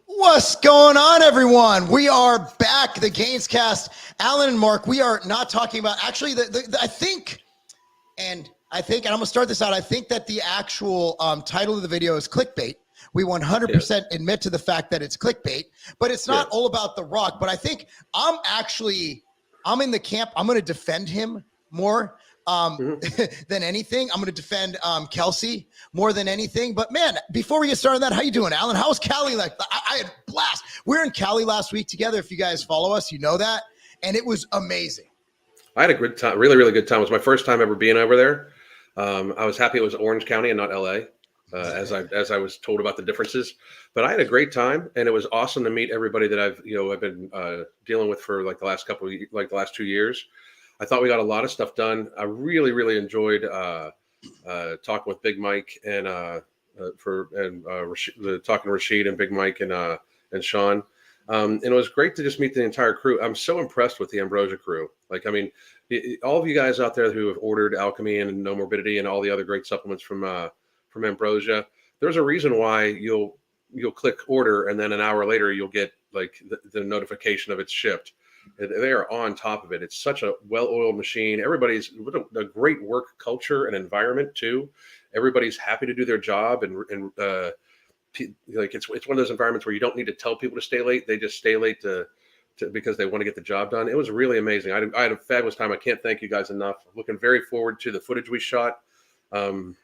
What's going on, everyone? We are back, the Gainescast. Alan and Mark, we are not talking about, actually, I think, and I'm going to start this out, I think that the actual title of the video is clickbait. We 100% admit to the fact that it's clickbait, but it's not all about The Rock. But I think I'm in the camp, I'm going to defend him more than anything. I'm going to defend Kelsey more than anything. But man, before we get started on that, how you doing, Alan? How's Cali? Like, I had a blast. We were in Cali last week together. If you guys follow us, you know that. And it was amazing. I had a good time, really, really good time. It was my first time ever being over there. I was happy it was Orange County and not LA, as I was told about the differences. But I had a great time, and it was awesome to meet everybody that I've been dealing with for like the last the last 2 years. I thought we got a lot of stuff done. I really, really enjoyed talking with Big Mike and talking to Rashid and Big Mike and Sean. And it was great to just meet the entire crew. I'm so impressed with the Ambrosia crew. Like, I mean, all of you guys out there who have ordered Alchemy and No Morbidity and all the other great supplements from Ambrosia, there's a reason why you'll click order and then an hour later you'll get like the notification of it's shipped. They are on top of it. It's such a well-oiled machine. Everybody's a great work culture and environment too. Everybody's happy to do their job, and like it's one of those environments where you don't need to tell people to stay late. They just stay late because they want to get the job done. It was really amazing. I had a fabulous time. I can't thank you guys enough. I'm looking very forward to the footage we shot and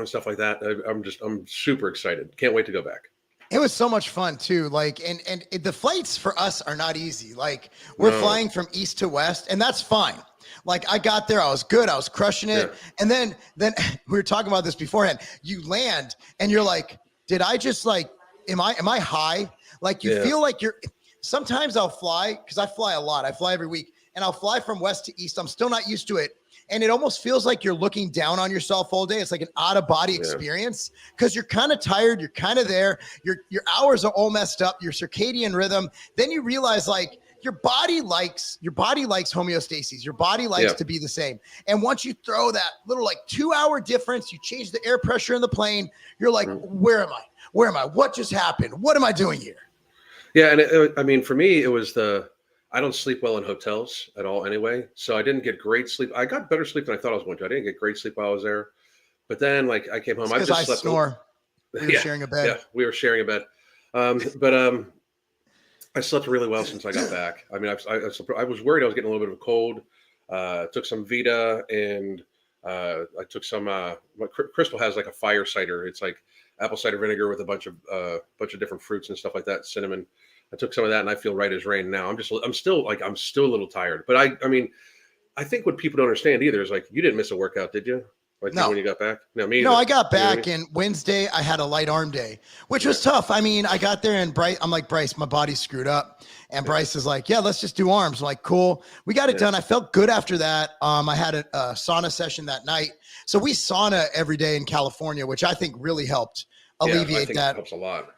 stuff like that. I'm super excited. Can't wait to go back. It was so much fun too. Like, and the flights for us are not easy. Like, we're flying from east to west, and that's fine. Like, I got there, I was good, I was crushing it. Yeah. And then we were talking about this beforehand. You land and you're like, did I just like, am I high? Like, you feel like sometimes I'll fly, because I fly a lot. I fly every week, and I'll fly from west to east. I'm still not used to it. And it almost feels like you're looking down on yourself all day. It's like an out-of-body experience, because you're kind of tired. You're kind of there. Your hours are all messed up. Your circadian rhythm. Then you realize, like, your body likes homeostasis. Your body likes to be the same. And once you throw that little like 2-hour difference, you change the air pressure in the plane. You're like, where am I? Where am I? What just happened? What am I doing here? Yeah, and I mean, for me, it was I don't sleep well in hotels at all anyway. So I didn't get great sleep. I got better sleep than I thought I was going to. I didn't get great sleep while I was there. But then, like, I came home. I just slept. Snore. We were sharing a bed. Yeah, we were sharing a bed. I slept really well since I got back. I mean, I was worried I was getting a little bit of a cold. Took some Vita, and I took some. Crystal has like a fire cider. It's like apple cider vinegar with a bunch of different fruits and stuff like that, cinnamon. I took some of that, and I feel right as rain now. I'm still a little tired. But I mean, I think what people don't understand either is, like, you didn't miss a workout, did you? Like, no. When you got back? No, me either. No, I got back, and Wednesday I had a light arm day, which was tough. I mean, I got there, and I'm like, Bryce, my body's screwed up. And Bryce is like, yeah, let's just do arms. I'm like, cool. We got it done. I felt good after that. I had a sauna session that night. So we sauna every day in California, which I think really helped alleviate that. It helps a lot.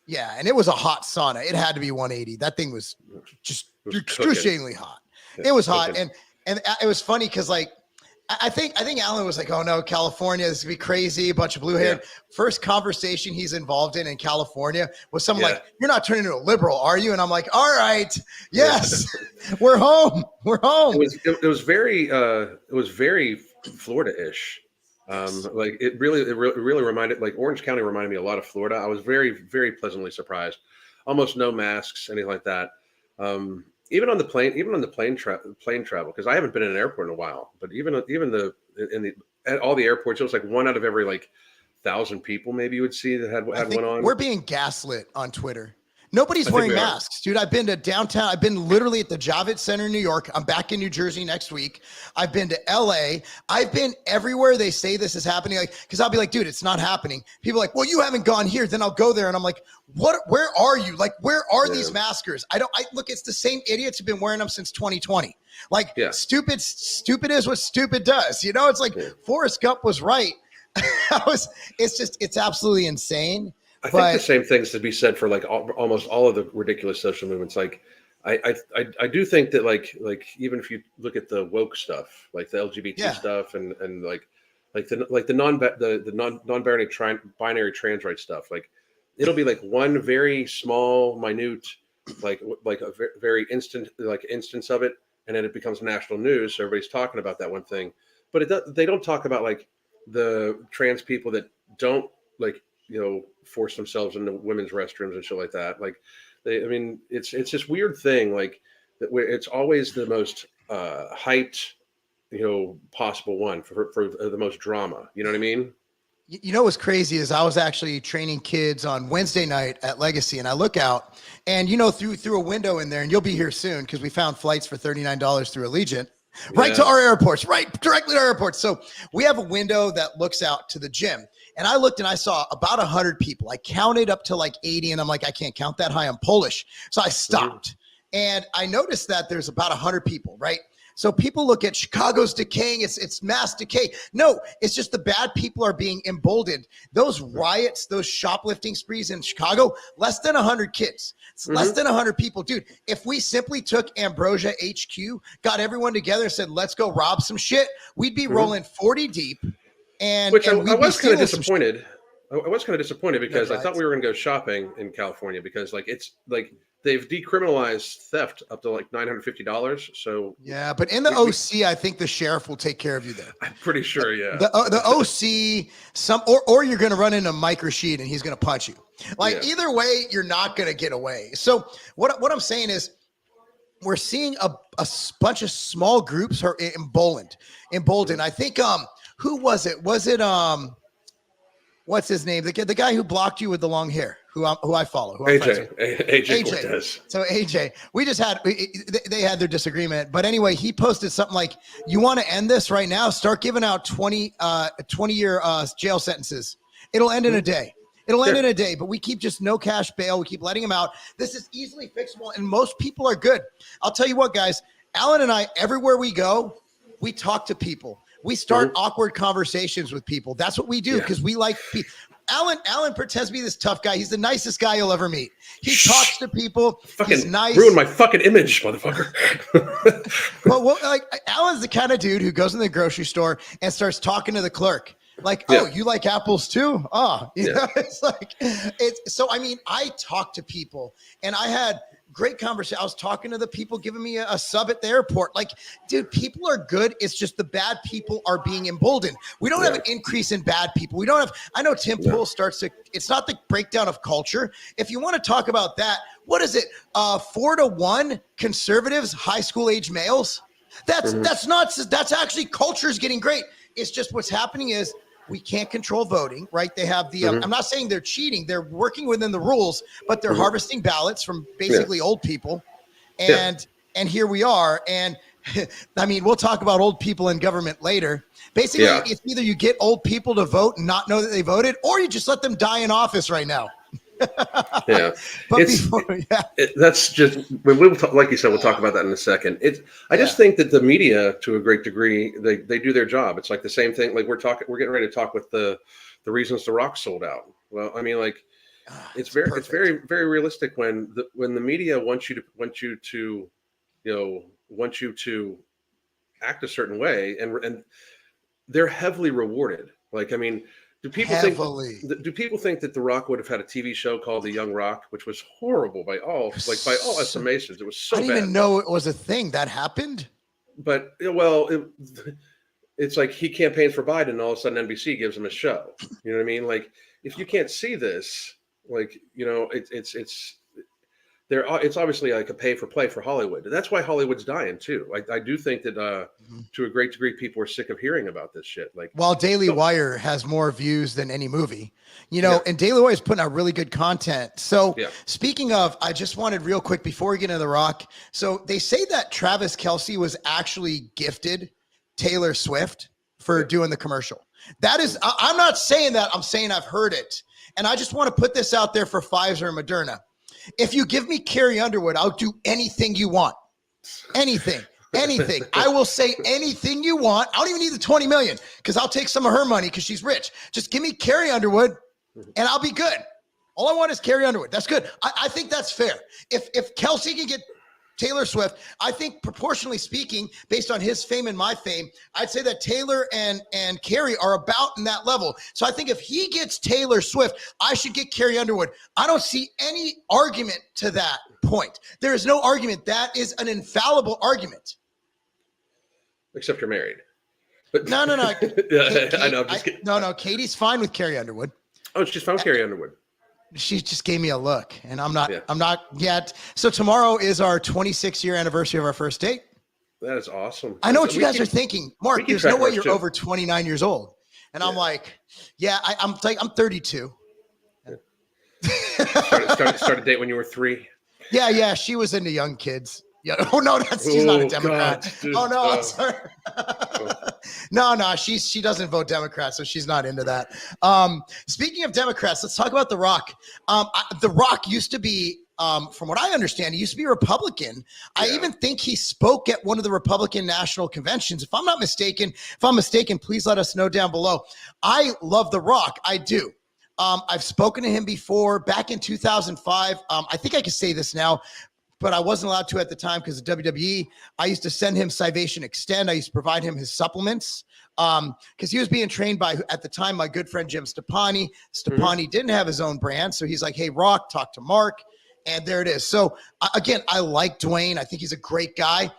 Yeah, and it was a hot sauna. It had to be 180. That thing was just excruciatingly hot. It was hot, and it was funny because, like, I think Alan was like, oh no, California, this is gonna be crazy, a bunch of blue haired. First conversation he's involved in California was someone like, you're not turning into a liberal, are you? And I'm like, all right, yes, we're home. It was very Florida-ish. Like, it really reminded, like, Orange County reminded me a lot of Florida. I was very, very pleasantly surprised. Almost no masks, anything like that. Even on the plane travel, because I haven't been in an airport in a while. But at all the airports, it was like one out of every like 1,000 people maybe you would see that had one on. We're being gaslit on Twitter. Nobody's wearing masks, dude. I've been to downtown. I've been literally at the Javits Center in New York. I'm back in New Jersey next week. I've been to LA. I've been everywhere they say this is happening. Like, because I'll be like, dude, it's not happening. People are like, well, you haven't gone here. Then I'll go there. And I'm like, what? Where are you? Like, where are these maskers? Look, it's the same idiots who've been wearing them since 2020. Like, stupid is what stupid does. You know, it's like Forrest Gump was right. It's absolutely insane. I think the same things to be said for like almost all of the ridiculous social movements. Like, I do think that like even if you look at the woke stuff, like the LGBT stuff, and like like the non-binary binary trans right stuff. Like it'll be like one very small, minute, like a very instant instance of it, and then it becomes national news. So everybody's talking about that one thing, but they don't talk about like the trans people that don't like force themselves into women's restrooms and shit like that. Like I mean, it's this weird thing like that where it's always the most hyped possible one for the most drama. You know what I mean? You know what's crazy is I was actually training kids on Wednesday night at Legacy, and I look out, and through a window in there, and you'll be here soon because we found flights for $39 through Allegiant, right to our airports, right directly to our airports. So we have a window that looks out to the gym, and I looked and I saw about 100 people. I counted up to like 80, and I'm like, I can't count that high. I'm Polish, so I stopped, and I noticed that there's about 100 people, right? So people look at Chicago's decaying. It's mass decay. No, it's just the bad people are being emboldened. Those riots, those shoplifting sprees in Chicago, less than 100 kids. It's less than 100 people. Dude, if we simply took Ambrosia HQ, got everyone together and said, let's go rob some shit, we'd be rolling 40 deep. I was kind of disappointed. I was kind of disappointed because I thought we were going to go shopping in California because like it's like they've decriminalized theft up to like $950. So yeah, but in the OC, I think the sheriff will take care of you there. I'm pretty sure. Yeah, the OC or you're going to run into Mike Rashid and he's going to punch you. Like either way, you're not going to get away. So what I'm saying is, we're seeing a bunch of small groups are emboldened. I think who was it? Was it what's his name? The guy who blocked you with the long hair, who I follow. AJ Cortez. So AJ, they had their disagreement, but anyway, he posted something like, "You want to end this right now? Start giving out 20-year jail sentences. It'll end in a day. It'll end in a day, but we keep just no cash bail. We keep letting them out. This is easily fixable, and most people are good. I'll tell you what, guys. Alan and I, everywhere we go, we talk to people. We start awkward conversations with people. That's what we do because we like people. Alan pretends to be this tough guy. He's the nicest guy you'll ever meet. He talks to people. He's nice. Ruined my fucking image, motherfucker. Well, like Alan's the kind of dude who goes in the grocery store and starts talking to the clerk. Like, oh, you like apples too? Oh, you know, it's like, so, I mean, I talk to people and I had great conversation. I was talking to the people giving me a sub at the airport. Like, dude, people are good. It's just the bad people are being emboldened. We don't have an increase in bad people. We don't have, I know Tim Pool starts to, it's not the breakdown of culture. If you want to talk about that, what is it? 4-1 conservatives, high school age males. That's not, that's actually culture's getting great. It's just what's happening is we can't control voting, right? They have the, I'm not saying they're cheating. They're working within the rules, but they're harvesting ballots from basically old people. And here we are. And I mean, we'll talk about old people in government later. Basically, it's either you get old people to vote and not know that they voted, or you just let them die in office right now. That's just like you said, we'll talk about that in a second. I just think that the media, to a great degree, they do their job. It's like the same thing. Like we're getting ready to talk with the reasons the Rock sold out. Well, I mean, like it's very very realistic when the media wants you to act a certain way, and they're heavily rewarded. Like, I mean, do people think that The Rock would have had a TV show called The Young Rock, which was horrible by all estimations? It was so bad. I didn't even know it was a thing that happened. But it's like he campaigns for Biden, and all of a sudden NBC gives him a show. You know what I mean? Like, if you can't see this, like, you know, it's obviously like a pay for play for Hollywood. That's why Hollywood's dying too. Like, I do think that to a great degree, people are sick of hearing about this shit. Like, while Daily Wire has more views than any movie, you know, and Daily Wire is putting out really good content. So speaking of, I just wanted real quick before we get into The Rock. So they say that Travis Kelce was actually gifted Taylor Swift for doing the commercial. That is, I'm not saying that. I'm saying I've heard it. And I just want to put this out there for Pfizer and Moderna. If you give me Carrie Underwood, I'll do anything you want. Anything. I will say anything you want. I don't even need the 20 million because I'll take some of her money because she's rich. Just give me Carrie Underwood and I'll be good. All I want is Carrie Underwood. That's good. I think that's fair. If Kelsey can get Taylor Swift, I think proportionally speaking, based on his fame and my fame, I'd say that Taylor and Carrie are about in that level. So I think if he gets Taylor Swift, I should get Carrie Underwood. I don't see any argument to that point. There is no argument. That is an infallible argument. Except you're married. But no. I know. I'm just kidding. No. Katie's fine with Carrie Underwood. Oh, she's fine with Carrie Underwood. She just gave me a look, and I'm not yet. So tomorrow is our 26-year anniversary of our first date. That is awesome. I know what you guys are thinking. Mark, there's no way you're over 29 years old. And I'm like, I'm 32. Started date when you were 3. Yeah. She was into young kids. Yeah. Oh no, she's not a Democrat. God, oh no, I'm sorry. No, she doesn't vote Democrat, so she's not into that. Speaking of Democrats, let's talk about The Rock. The Rock used to be, from what I understand, he used to be a Republican. I even think he spoke at one of the Republican national conventions. If I'm mistaken, please let us know down below. I love The Rock. I do. I've spoken to him before back in 2005. I think I can say this now, but I wasn't allowed to at the time because of WWE. I used to send him Scivation Extend. I used to provide him his supplements because he was being trained by, at the time, my good friend Jim Stepani. Stepani didn't have his own brand. So he's like, hey, Rock, talk to Mark. And there it is. So again, I like Dwayne. I think he's a great guy.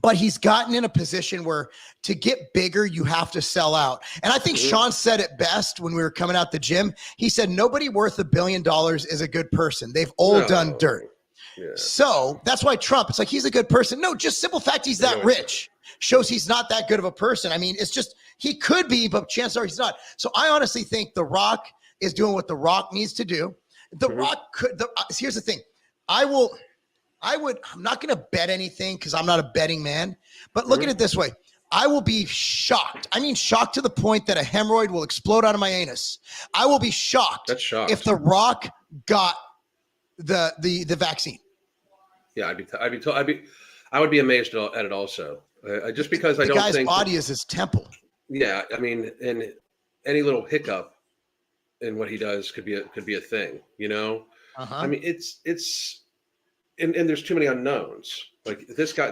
But he's gotten in a position where to get bigger, you have to sell out. And I think Sean said it best when we were coming out the gym. He said, nobody worth $1 billion is a good person. They've all done dirt. Yeah. So that's why Trump, it's like, he's a good person. No, just simple fact he's that rich shows he's not that good of a person. I mean, it's just, he could be, but chances are he's not. So I honestly think The Rock is doing what The Rock needs to do. The Rock could, here's the thing. I'm not going to bet anything because I'm not a betting man, but look at it this way. I will be shocked. I mean, shocked to the point that a hemorrhoid will explode out of my anus. I will be shocked if The Rock got the vaccine. Yeah, I would be amazed at it also. Just because I don't think the guy's body is his temple. Yeah, I mean, and any little hiccup in what he does could be a thing, you know. I mean, it's and there's too many unknowns. Like this guy.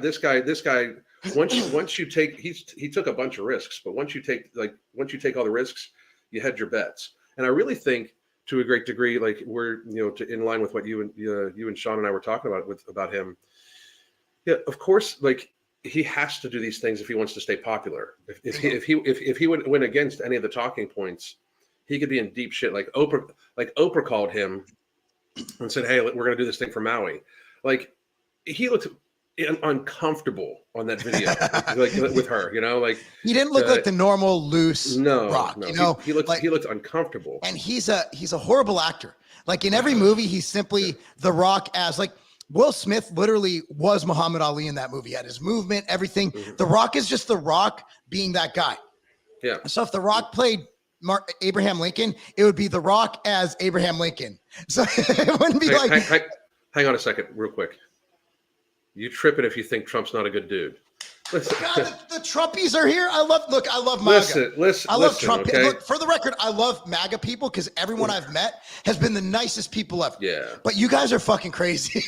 Once you take, he took a bunch of risks, but once you take all the risks, you hedge your bets. And I really think, to a great degree, like we're in line with what you and Sean and I were talking about him. Yeah, of course, like he has to do these things if he wants to stay popular. If he went against any of the talking points, he could be in deep shit. Like Oprah called him and said, "Hey, we're going to do this thing for Maui." Like he looked uncomfortable on that video, like with her. Like he didn't look like the normal loose Rock. No. He looked uncomfortable. And he's a horrible actor. Like in every movie, he's simply The Rock as like. Will Smith literally was Muhammad Ali in that movie. He had his movement, everything. The Rock is just The Rock being that guy. Yeah. So if The Rock played Abraham Lincoln, it would be The Rock as Abraham Lincoln. So it wouldn't be hang on a second, real quick. You tripping if you think Trump's not a good dude. Listen. God, the Trumpies are here. I love MAGA. Listen. I love Trump. Okay? Look, for the record, I love MAGA people because everyone I've met has been the nicest people ever. Yeah. But you guys are fucking crazy.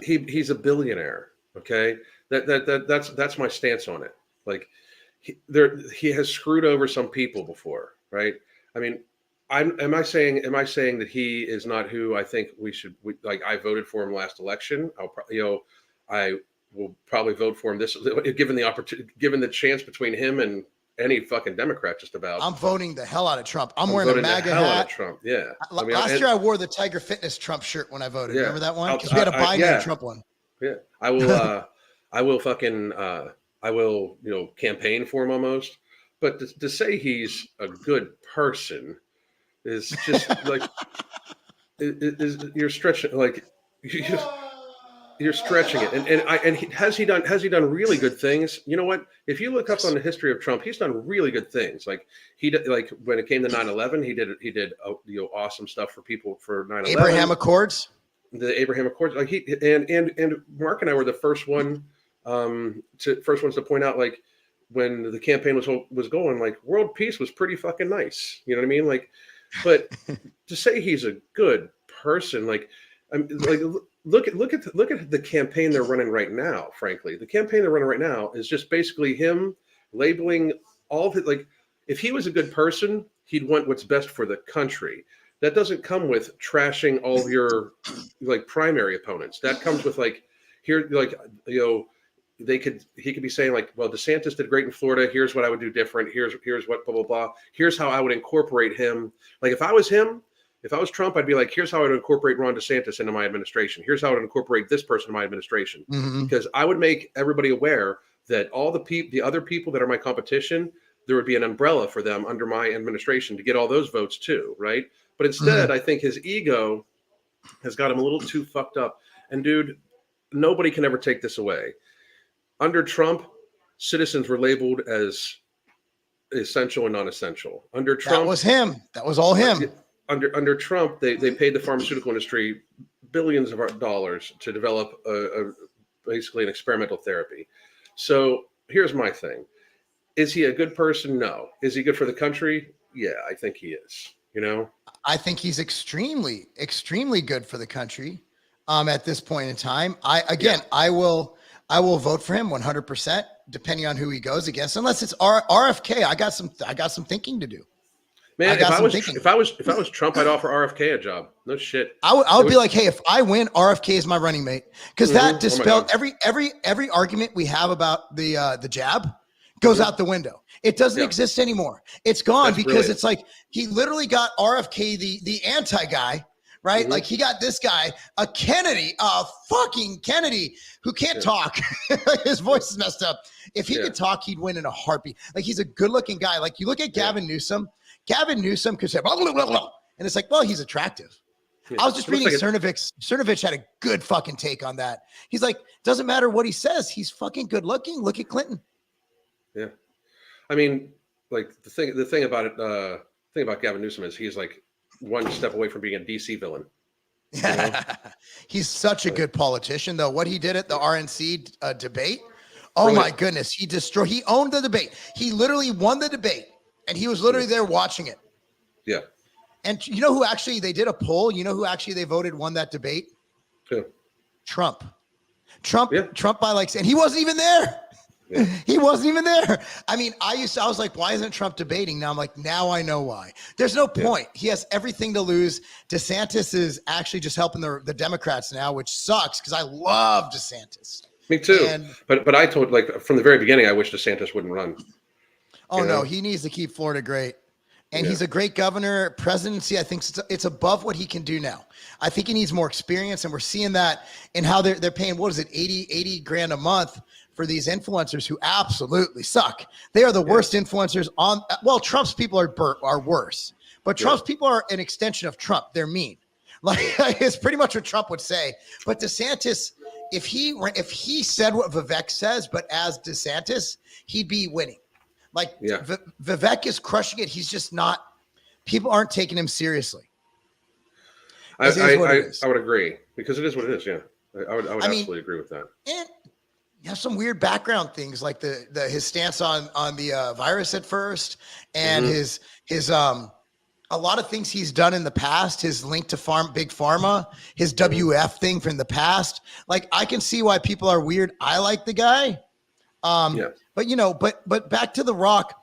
He's a billionaire. Okay. That's my stance on it. Like he has screwed over some people before, right? I mean, am I saying that he is not who I think I voted for him last election. I will probably vote for him given the chance between him and any fucking Democrat just about. I'm voting the hell out of Trump. I'm wearing a MAGA hat. Out of Trump. Yeah. Last year I wore the Tiger Fitness Trump shirt when I voted. Remember that one? Because we had a Biden and Trump one. Yeah. I will I will campaign for him almost. But to say he's a good person is just like you're stretching you're stretching it. And has he done really good things? You know what? If you look up on the history of Trump, he's done really good things. Like he did, like when it came to 9/11, he did awesome stuff for people for 9/11. Abraham Accords. The Abraham Accords. Like and Mark and I were the first ones to point out, like, when the campaign was going, like, world peace was pretty fucking nice. You know what I mean? Like, but to say he's a good person, like, look at the campaign they're running right now. Frankly, the campaign they're running right now is just basically him labeling all of it. Like, if he was a good person, he'd want what's best for the country. That doesn't come with trashing all of your like primary opponents. That comes with like here, like, you know, he could be saying like, well, DeSantis did great in Florida. Here's what I would do different. Here's what blah blah blah. Here's how I would incorporate him. Like, if I was him, if I was Trump, I'd be like, here's how I would incorporate Ron DeSantis into my administration. Here's how I would incorporate this person in my administration. Because I would make everybody aware that all the other people that are my competition, there would be an umbrella for them under my administration to get all those votes too, right? But instead, I think his ego has got him a little too fucked up. And dude, nobody can ever take this away. Under Trump, citizens were labeled as essential and non-essential. Under Trump, that was him. That was all him. Under Trump, they paid the pharmaceutical industry billions of dollars to develop basically an experimental therapy. So here's my thing. Is he a good person? No. Is he good for the country? Yeah, I think he is. You know, I think he's extremely, extremely good for the country. At this point in time, I will vote for him 100%, depending on who he goes against. Unless it's RFK, I got some thinking to do. Man, if I was Trump, I'd offer RFK a job. No shit. I would be like, hey, if I win, RFK is my running mate, because that dispelled every argument we have about the jab goes out the window. It doesn't exist anymore. It's gone. That's because brilliant. It's like he literally got RFK, the anti guy, right? Like, he got this guy, a fucking Kennedy, who can't talk. His voice is messed up. If he could talk, he'd win in a heartbeat. Like, he's a good looking guy. Like, you look at Gavin Newsom. Gavin Newsom could say, blah, blah, blah, blah. And it's like, well, he's attractive. I was just reading Cernovich. Cernovich had a good fucking take on that. He's like, doesn't matter what he says. He's fucking good looking. Look at Clinton. Yeah. I mean, like, the thing about Gavin Newsom is he's like one step away from being a DC villain. You know? He's such a good politician, though. What he did at the RNC debate, my goodness, he owned the debate. He literally won the debate, and he was literally there watching it. Yeah. And you know who actually, they did a poll, you know who actually they voted won that debate? Who? Trump by like, and he wasn't even there. Yeah. He wasn't even there. I mean, I was like, why isn't Trump debating? Now I'm like, now I know why. There's no point. He has everything to lose. DeSantis is actually just helping the Democrats now, which sucks because I love DeSantis. Me too. But I told, like, from the very beginning, I wish DeSantis wouldn't run. Oh, no, he needs to keep Florida great. And he's a great governor. Presidency, I think it's above what he can do now. I think he needs more experience, and we're seeing that in how they're paying, what is it, 80 grand a month for these influencers who absolutely suck. They are the worst influencers on, well, Trump's people are worse, but Trump's people are an extension of Trump. They're mean. Like, it's pretty much what Trump would say. But DeSantis, if he said what Vivek says, but as DeSantis, he'd be winning. Like, Vivek is crushing it. He's just not, people aren't taking him seriously. I would agree, because it is what it is. Yeah. I would absolutely agree with that. And you have some weird background things, like his stance on the virus at first, and his a lot of things he's done in the past, his link to big pharma, his WF thing from the past. Like, I can see why people are weird. I like the guy. But but back to The Rock,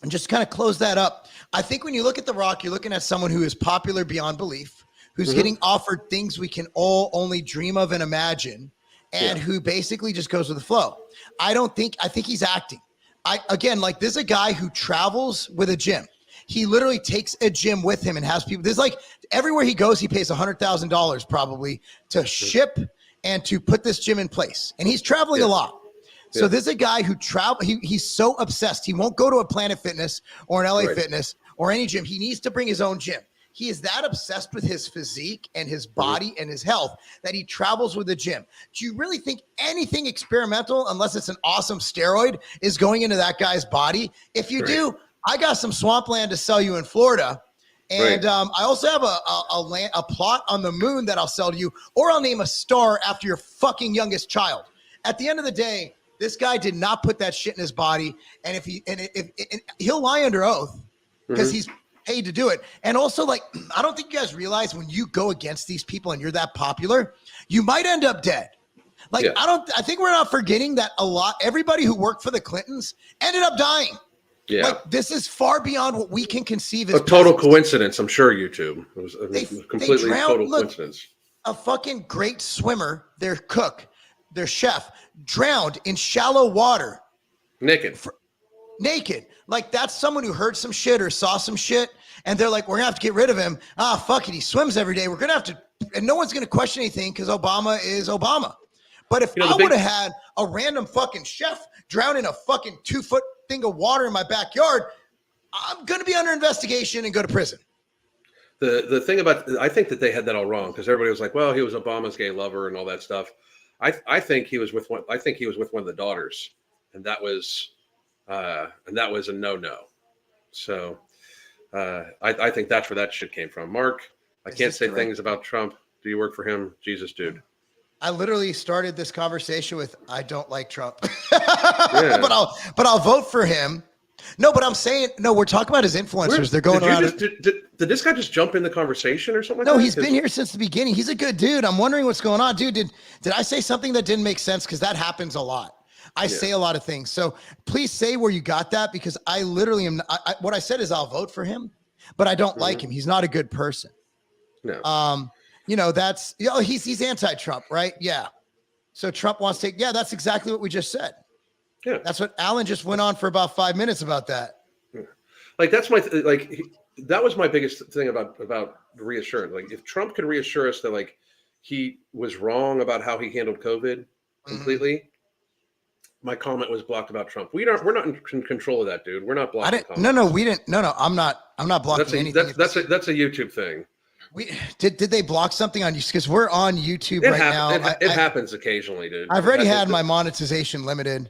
and just kind of close that up. I think when you look at The Rock, you're looking at someone who is popular beyond belief, who's getting offered things we can all only dream of and imagine, and who basically just goes with the flow. I think he's acting. Like, there's a guy who travels with a gym. He literally takes a gym with him and has people. There's like, everywhere he goes, he pays $100,000 probably to ship and to put this gym in place. And he's traveling a lot. So there's a guy who he's so obsessed. He won't go to a Planet Fitness or an LA Fitness or any gym. He needs to bring his own gym. He is that obsessed with his physique and his body and his health that he travels with the gym. Do you really think anything experimental, unless it's an awesome steroid, is going into that guy's body? If you do, I got some swampland to sell you in Florida. And I also have a plot on the moon that I'll sell to you, or I'll name a star after your fucking youngest child. At the end of the day, this guy did not put that shit in his body. And if he'll lie under oath, because paid to do it. And also, like, I don't think you guys realize when you go against these people and you're that popular, you might end up dead. Like, I think we're not forgetting that everybody who worked for the Clintons ended up dying. Yeah. Like, this is far beyond what we can conceive as a total coincidence. I'm sure YouTube. It was a completely total coincidence. A fucking great swimmer, their cook, their chef, drowned in shallow water. Naked. Like, that's someone who heard some shit or saw some shit, and they're like, we're gonna have to get rid of him. Fuck it, he swims every day. We're gonna have to, and no one's gonna question anything because Obama is Obama. But if I would have had a random fucking chef drown in a fucking 2-foot thing of water in my backyard, I'm gonna be under investigation and go to prison. The thing about, I think that they had that all wrong, because everybody was like, well, he was Obama's gay lover and all that stuff. I think he was with one of the daughters, and that was a no. So I think that's where that shit came from. Mark, I can't say things about Trump. Do you work for him? Jesus, dude. I literally started this conversation with, I don't like Trump, but I'll vote for him. No, but I'm saying, no, we're talking about his influencers. They're going around. Did this guy just jump in the conversation or something? No, he's been here since the beginning. He's a good dude. I'm wondering what's going on. Dude, did I say something that didn't make sense? Because that happens a lot. I say a lot of things. So please say where you got that, because I literally am. What I said is I'll vote for him, but I don't like him. He's not a good person. No. That's, he's anti-Trump, right? Yeah. So Trump wants to take, that's exactly what we just said. Yeah. That's what Alan just went on for about 5 minutes about that. Yeah. Like, that's that was my biggest thing about reassurance. Like, if Trump could reassure us that, like, he was wrong about how he handled COVID completely, my comment was blocked about Trump. We're not in control of that, dude. We're not blocking comments. No, we didn't. No, I'm not blocking anything. That's a YouTube thing. Did they block something on you? Because we're on YouTube now. It happens occasionally, dude. I've already had my monetization limited.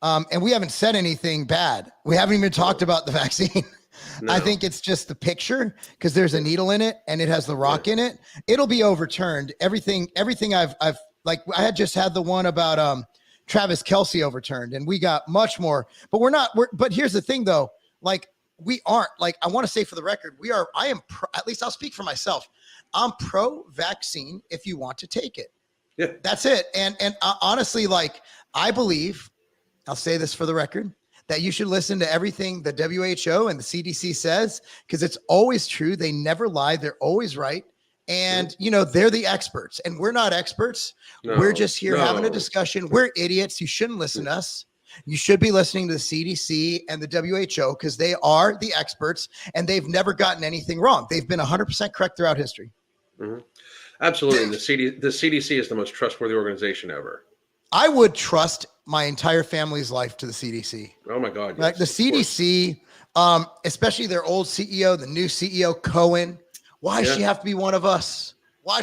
And we haven't said anything bad. We haven't even talked about the vaccine. No. I think it's just the picture, because there's a needle in it and it has the rock in it. It'll be overturned. Everything I've like, I had just had the one about Travis Kelce overturned, and we got much more. But but here's the thing though, like, we aren't, like, I want to say for the record, I am at least I'll speak for myself. I'm pro-vaccine if you want to take it. Yeah. That's it. And honestly, like, I believe, I'll say this for the record, that you should listen to everything the WHO and the CDC says, because it's always true. They never lie. They're always right. And, they're the experts, and we're not experts. No, we're just here having a discussion. We're idiots. You shouldn't listen to us. You should be listening to the CDC and the WHO, because they are the experts, and they've never gotten anything wrong. They've been 100% correct throughout history. Mm-hmm. Absolutely. And the CDC is the most trustworthy organization ever. I would trust my entire family's life to the CDC. Oh my God. Yes, like the CDC, especially their old CEO, the new CEO, Cohen. Why does she have to be one of us? Why?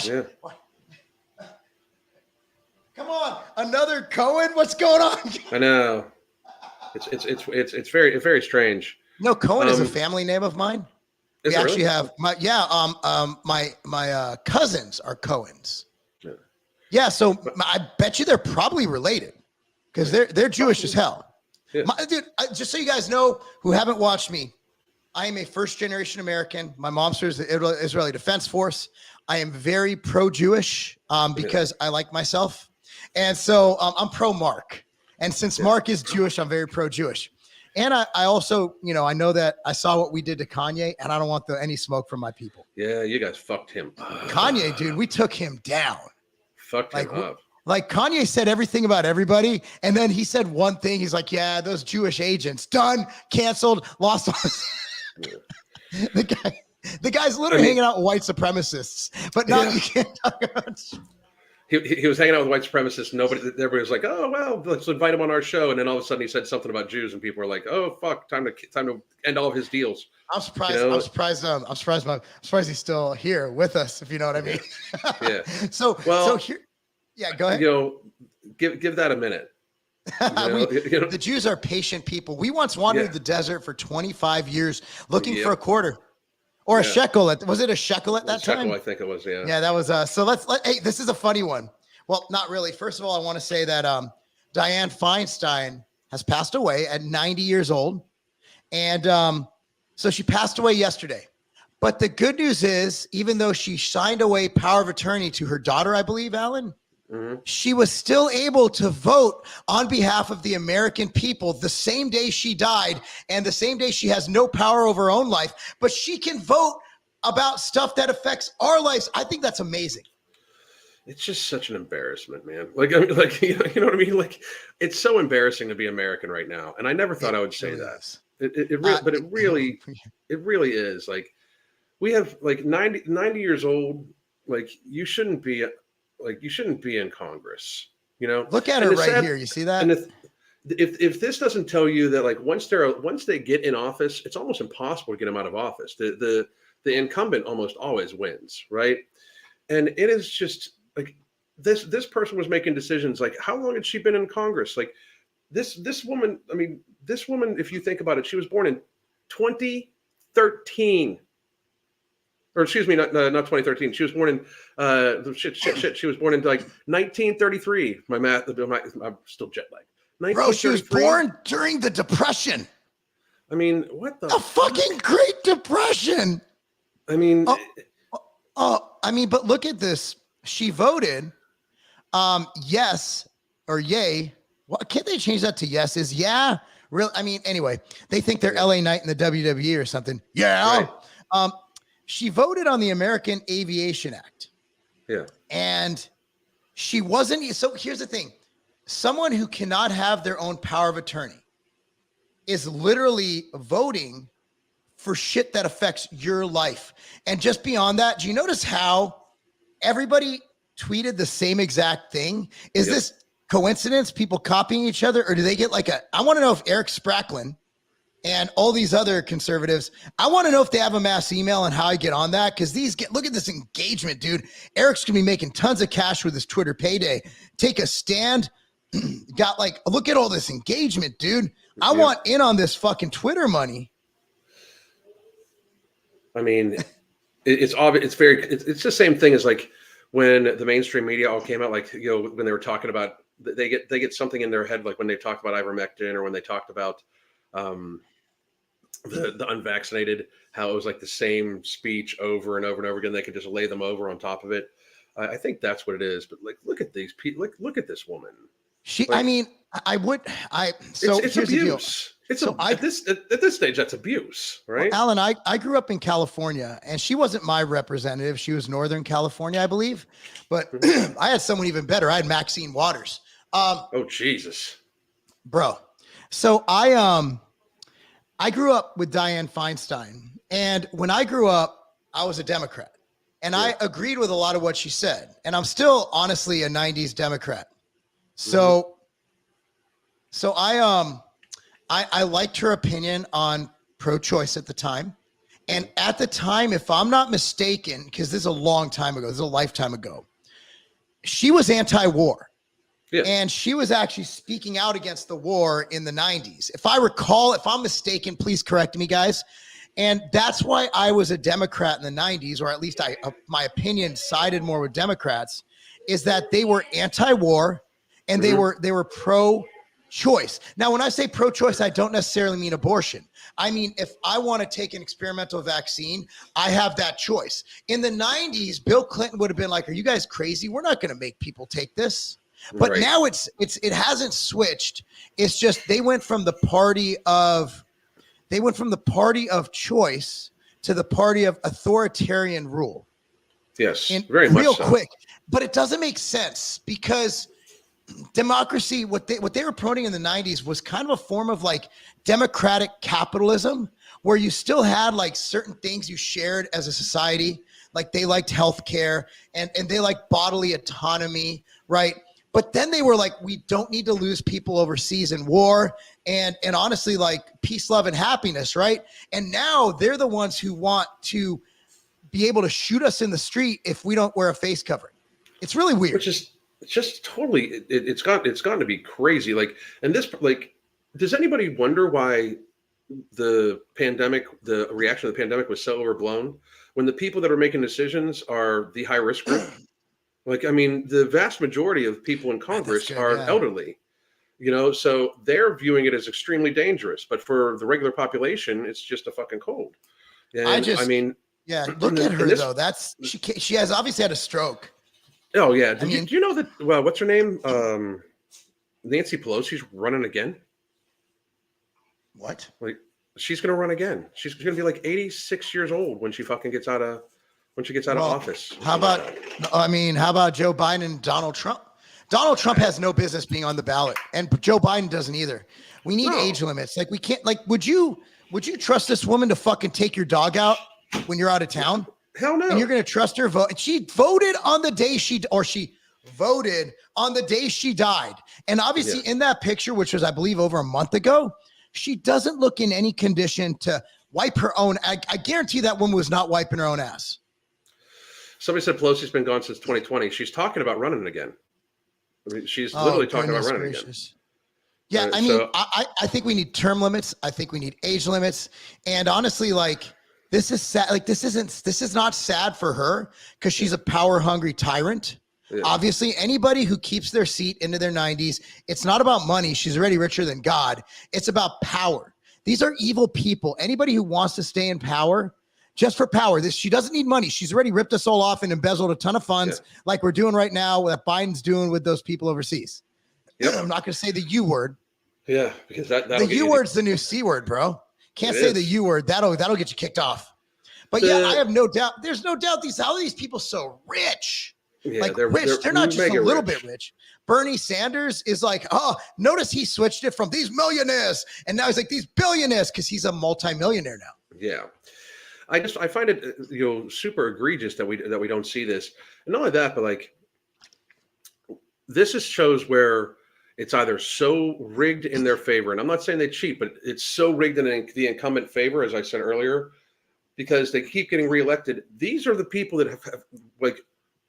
Come on, another Cohen. What's going on? I know. It's very strange. No, Cohen is a family name of mine. We actually have my cousins are Cohens. Yeah, so I bet you they're probably related, because they're Jewish as hell. Yeah. Dude, just so you guys know who haven't watched me, I am a first-generation American. My mom serves the Israeli Defense Force. I am very pro-Jewish because I like myself. And so I'm pro-Mark. And since Mark is Jewish, I'm very pro-Jewish. And I also, I know that I saw what we did to Kanye, and I don't want any smoke from my people. Yeah, you guys fucked him. Kanye, dude, we took him down. Fucked him up. Like, Kanye said everything about everybody, and then he said one thing. He's like, yeah, those Jewish agents, done, canceled, lost all the guy's literally hanging out with white supremacists, but now you can't talk about. He was hanging out with white supremacists. Everybody was like, oh, well, let's invite him on our show. And then all of a sudden he said something about Jews, and people were like, oh, fuck, time to end all of his deals. I'm surprised. I'm surprised he's still here with us, if you know what I mean. Yeah. So here, go ahead. Give that a minute. The Jews are patient people. We once wandered the desert for 25 years looking for a quarter. Or a shekel. Was it a shekel at that time? Shekel, I think it was, yeah. Yeah, that was, so hey, this is a funny one. Well, not really. First of all, I want to say that Dianne Feinstein has passed away at 90 years old. And so she passed away yesterday. But the good news is, even though she signed away power of attorney to her daughter, I believe, Alan, she was still able to vote on behalf of the American people the same day she died and the same day she has no power over her own life, but she can vote about stuff that affects our lives. I think that's amazing. It's just such an embarrassment, man. Like, I mean, like, you know what I mean? Like, it's so embarrassing to be American right now. And I never thought I would say that. But it really is. Like, we have like 90 years old. Like, you shouldn't be in Congress, you know? Look at her right here. You see that? And if this doesn't tell you that, like, once they get in office, it's almost impossible to get them out of office. The incumbent almost always wins, right? And it is just like this person was making decisions. Like, how long had she been in Congress? Like, this woman, I mean, if you think about it, she was born in 2013. Or excuse me, not 2013. She was born in She was born in like 1933. I'm still jet lagged. Bro, she was born during the Depression. I mean, what the fucking Great Depression. I mean, but look at this. She voted yes or yay. Well, can't they change that to yes? Is yeah real? I mean, anyway, they think they're LA Knight in the WWE or something. Yeah. Right. She voted on the American Aviation Act. Yeah. And she wasn't. So here's the thing. Someone who cannot have their own power of attorney is literally voting for shit that affects your life. And just beyond that, do you notice how everybody tweeted the same exact thing? Is this coincidence, people copying each other? Or do they get like I want to know if Eric Spracklin and all these other conservatives, I want to know if they have a mass email and how I get on that. Because look at this engagement, dude. Eric's going to be making tons of cash with his Twitter payday. Take a stand. Got like, look at all this engagement, dude. I want in on this fucking Twitter money. I mean, it's obvious. It's the same thing as like when the mainstream media all came out, like, you know, when they were talking about, they get something in their head, like when they talked about ivermectin or when they talked about the unvaccinated, how it was like the same speech over and over and over again. They could just lay them over on top of it. I think that's what it is. But like, look at these people. Look at this woman. It's abuse. At this stage, that's abuse, right? Well, Alan, I grew up in California, and she wasn't my representative. She was Northern California, I believe. But I had someone even better. I had Maxine Waters. Oh, Jesus. Bro. So I grew up with Dianne Feinstein. And when I grew up, I was a Democrat. And I agreed with a lot of what she said. And I'm still, honestly, a 90s Democrat. So I liked her opinion on pro-choice at the time. And at the time, if I'm not mistaken, because this is a long time ago, this is a lifetime ago, she was anti-war. Yeah. And she was actually speaking out against the war in the 90s. If I recall, if I'm mistaken, please correct me, guys. And that's why I was a Democrat in the 90s, or at least my opinion sided more with Democrats, is that they were anti-war and they were pro-choice. Now, when I say pro-choice, I don't necessarily mean abortion. I mean, if I want to take an experimental vaccine, I have that choice. In the 90s, Bill Clinton would have been like, are you guys crazy? We're not going to make people take this. But now it hasn't switched. It's just they went from the party of choice to the party of authoritarian rule. Yes, and very much real so. Quick. But it doesn't make sense because democracy, what they were promoting in the 90s was kind of a form of like democratic capitalism, where you still had like certain things you shared as a society. Like they liked healthcare and they liked bodily autonomy, right? But then they were like, we don't need to lose people overseas in war and honestly, like peace, love, and happiness, right? And now they're the ones who want to be able to shoot us in the street if we don't wear a face covering. It's really weird. Which is just totally, it's gotten to be crazy. Like, and this, like, does anybody wonder why the reaction of the pandemic was so overblown when the people that are making decisions are the high risk group? Like, I mean, the vast majority of people in Congress are elderly, you know, so they're viewing it as extremely dangerous. But for the regular population, it's just a fucking cold. And Yeah, look at her this, though. She has obviously had a stroke. Oh yeah. I mean, Do you know that? Well, what's her name? Nancy Pelosi's running again. what? Like she's going to run again. She's going to be like 86 years old when she fucking gets out of office. How about how about Joe Biden and Donald Trump? Donald Trump has no business being on the ballot, and Joe Biden doesn't either. We need age limits. Like we can't. Like, would you trust this woman to fucking take your dog out when you're out of town? Hell no. And you're going to trust her vote? She voted on the day she voted on the day she died. And obviously in that picture, which was, I believe, over a month ago, she doesn't look in any condition to wipe her own. I guarantee that woman was not wiping her own ass. Somebody said Pelosi's been gone since 2020. She's talking about running again. I mean, she's literally talking about running again. Yeah, I mean, I think we need term limits. I think we need age limits. And honestly, like, this is sad. Like, this is not sad for her because she's a power hungry tyrant. Yeah. Obviously, anybody who keeps their seat into their 90s, it's not about money. She's already richer than God. It's about power. These are evil people. Anybody who wants to stay in power just for power, she doesn't need money. She's already ripped us all off and embezzled a ton of funds like we're doing right now, what Biden's doing with those people overseas. Yep. I'm not going to say the U word. Yeah, because the U word's the new C word, bro. Can't say the U word. That'll get you kicked off. But I have no doubt. There's no doubt how are these people so rich? Yeah, like they're rich. They're not just a little bit rich. Bernie Sanders is like, notice he switched it from these millionaires, and now he's like these billionaires because he's a multimillionaire now. Yeah, I find it super egregious that we don't see this, and not only that, but like this shows where it's either so rigged in their favor, and I'm not saying they cheat, but it's so rigged in the incumbent favor, as I said earlier, because they keep getting reelected. These are the people that have like.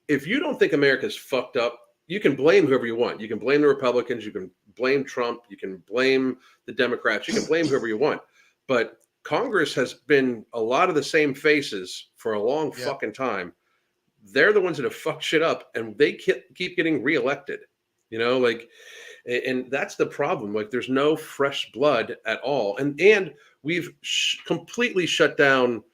If you don't think America's fucked up, you can blame whoever you want. You can blame the Republicans. You can blame Trump. You can blame the Democrats. You can blame whoever you want. But Congress has been a lot of the same faces for a long fucking time. They're the ones that have fucked shit up, and they keep getting reelected. And that's the problem. Like, there's no fresh blood at all. And we've completely shut down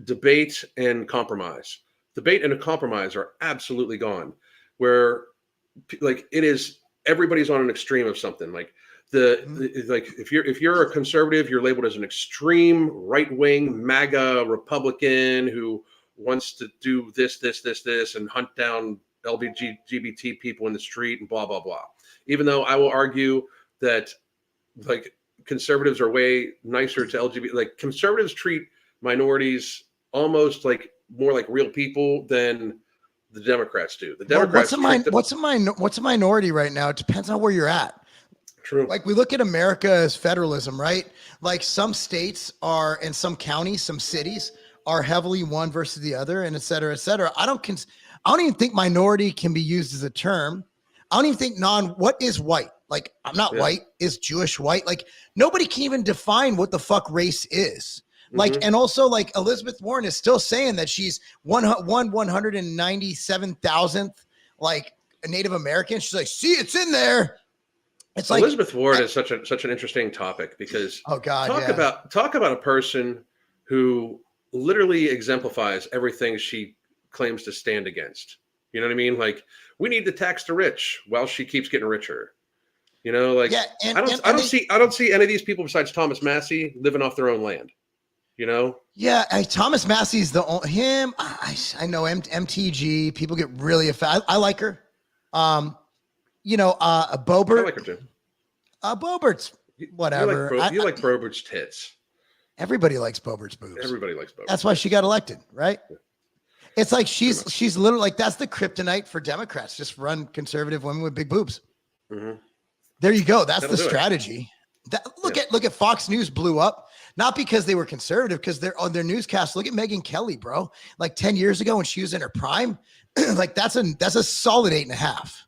debate and compromise. Debate and a compromise are absolutely gone, where like it is everybody's on an extreme of something. Like like if you're a conservative, you're labeled as an extreme right-wing MAGA Republican who wants to do this and hunt down LGBT people in the street and blah blah blah. Even though I will argue that like conservatives are way nicer to LGBT. Like conservatives treat minorities almost like more like real people than the Democrats do. The Democrats. What's a minority right now? It depends on where you're at. True. Like we look at America as federalism, right? Like some states are, and some counties, some cities are heavily one versus the other, and et cetera, et cetera. I don't even think minority can be used as a term. I don't even think what is white? Like I'm not white. Is Jewish white? Like nobody can even define what the fuck race is. Like, and also like Elizabeth Warren is still saying that she's 197,000th like a Native American. She's like, see, it's in there. It's like Elizabeth Warren is such an interesting topic because talk about a person who literally exemplifies everything she claims to stand against. You know what I mean? Like we need to tax the rich while she keeps getting richer. I don't see any of these people besides Thomas Massey living off their own land. Thomas Massey's him. I know MTG. People get really offended. I like her. Bobert. I like her too. Bobert's whatever. You like Bobert's tits. Everybody likes Bobert's boobs. Everybody likes Bobert. That's why she got elected, right? Yeah. It's like she's literally like that's the kryptonite for Democrats. Just run conservative women with big boobs. Mm-hmm. There you go. That's the strategy. Look at Fox News blew up. Not because they were conservative, because they're on their newscast. Look at Megyn Kelly, bro. Like 10 years ago when she was in her prime, like that's a solid 8.5.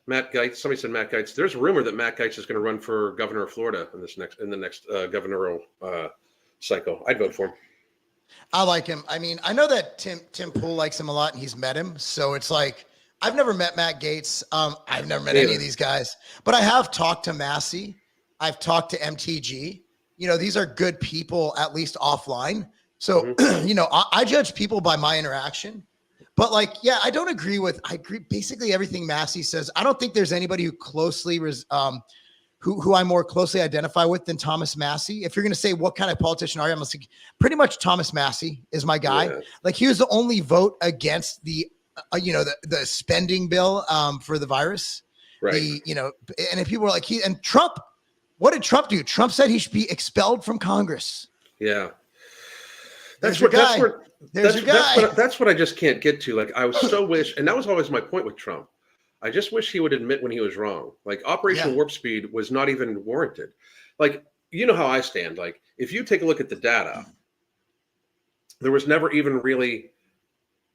Matt Gaetz. Somebody said Matt Gaetz. There's a rumor that Matt Gaetz is going to run for governor of Florida in the next governorial cycle. I'd vote for him. I like him. I mean, I know that Tim Pool likes him a lot, and he's met him. So it's like I've never met Matt Gaetz. I've never met any of these guys, but I have talked to Massey. I've talked to MTG. These are good people, at least offline. So, I judge people by my interaction. But like, yeah, I agree basically everything Massey says. I don't think there's anybody who who I more closely identify with than Thomas Massey. If you're going to say what kind of politician are you, I'm going to say pretty much Thomas Massey is my guy. Yeah. Like he was the only vote against the spending bill for the virus. Right. And if people were like Trump, what did Trump do? Trump said he should be expelled from Congress. Yeah. That's what I just can't get to. Like I was so wish, and that was always my point with Trump. I just wish he would admit when he was wrong. Like Operation Warp Speed was not even warranted. Like, you know how I stand. Like if you take a look at the data, there was never even really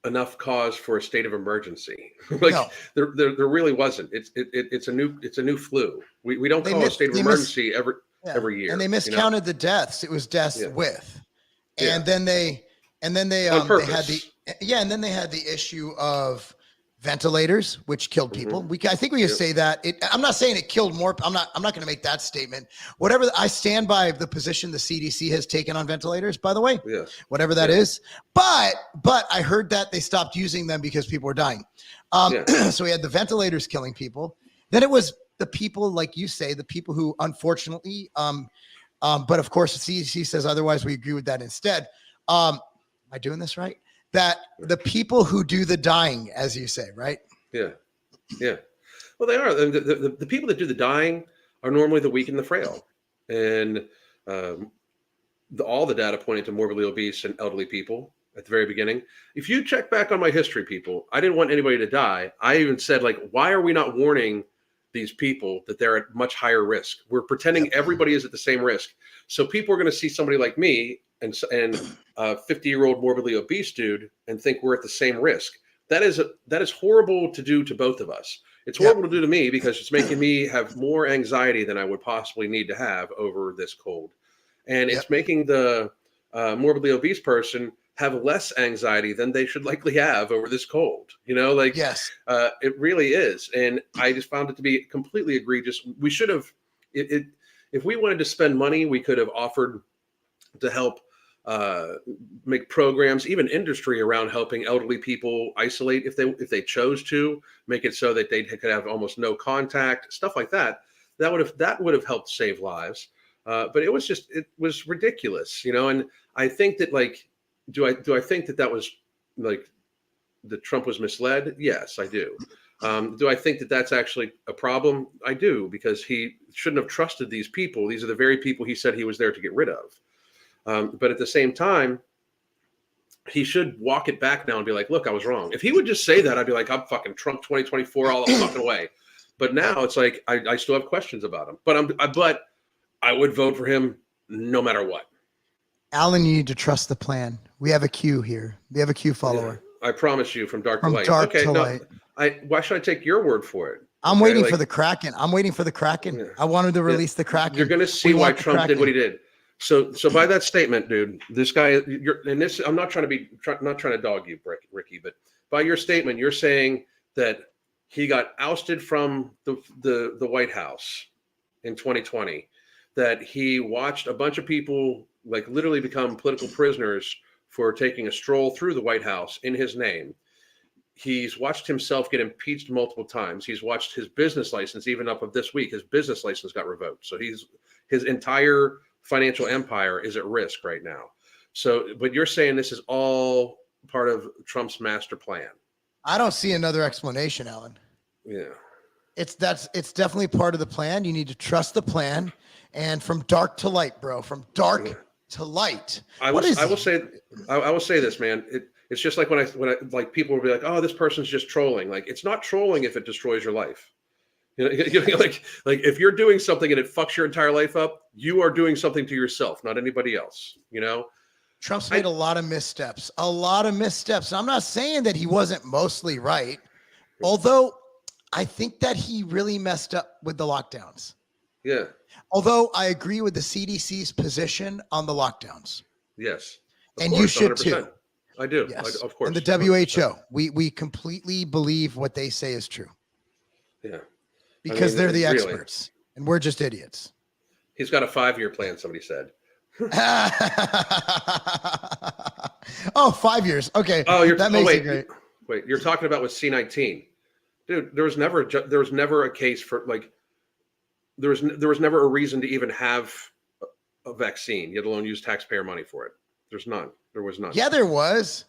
enough cause for a state of emergency. There really wasn't. It's a new flu. We don't call a state of emergency every year. And they miscounted the deaths. It was deaths with. And then they had the issue of ventilators, which killed people. I think we can say that. I'm not saying it killed more. I'm not going to make that statement. I stand by the position the CDC has taken on ventilators, by the way, whatever that is. But I heard that they stopped using them because people were dying. So we had the ventilators killing people. Then it was the people, like you say, the people who unfortunately, but of course the CDC says otherwise. We agree with that instead. Am I doing this right? That the people who do the dying, as you say, right? Yeah. Well, they are. The people that do the dying are normally the weak and the frail. And all the data pointed to morbidly obese and elderly people at the very beginning. If you check back on my history, people, I didn't want anybody to die. I even said, like, why are we not warning these people that they're at much higher risk? We're pretending everybody is at the same risk. So people are going to see somebody like me and a 50-year-old morbidly obese dude and think we're at the same risk. That is horrible to do to both of us. It's horrible to do to me because it's making me have more anxiety than I would possibly need to have over this cold. And it's making the morbidly obese person have less anxiety than they should likely have over this cold. It really is. And I just found it to be completely egregious. We should have, if we wanted to spend money, we could have offered to help make programs, even industry around helping elderly people isolate if they chose to, make it so that they could have almost no contact, stuff like that. That would have helped save lives. But it was ridiculous, and I think that, like, do I think that was like that Trump was misled? Yes, I do. Do I think that that's actually a problem? I do, because he shouldn't have trusted these people. These are the very people he said he was there to get rid of. But at the same time, he should walk it back now and be like, look, I was wrong. If he would just say that, I'd be like, I'm fucking Trump 2024 all the fucking way. But now it's like, I still have questions about him, but I would vote for him no matter what. Alan, you need to trust the plan. We have a queue here. We have a queue follower. Yeah, I promise you, from dark to light. Dark to light. Why should I take your word for it? I'm waiting for the Kraken. Yeah. I wanted to release the Kraken. You're going to see why Trump did what he did. So by that statement, dude, this guy, I'm not trying to dog you, Ricky, but by your statement, you're saying that he got ousted from the White House in 2020, that he watched a bunch of people like literally become political prisoners for taking a stroll through the White House in his name. He's watched himself get impeached multiple times. He's watched his business license, even up of this week, his business license got revoked. So his entire financial empire is at risk right now. So, but you're saying this is all part of Trump's master plan. I don't see another explanation, Alan. Yeah. It's definitely part of the plan. You need to trust the plan. And from dark to light, bro, from dark to light. I will say this, man. It's just like when I like people will be like, oh, this person's just trolling. Like, it's not trolling if it destroys your life. Like if you're doing something and it fucks your entire life up, you are doing something to yourself, not anybody else. Trump's made a lot of missteps. And I'm not saying that he wasn't mostly right, although I think that he really messed up with the lockdowns. Yeah. Although I agree with the CDC's position on the lockdowns. Yes. And you should 100%. Too. I do. Yes. Of course. And the WHO, we completely believe what they say is true. Yeah. Because they're the experts and we're just idiots. He's got a 5-year plan, somebody said. Oh, 5 years. Okay, Oh, that makes it great. Wait, you're talking about with C-19, dude. There was never a case for like there was never a reason to even have a vaccine, yet alone use taxpayer money for it. There's none. There was none. Yeah, there was.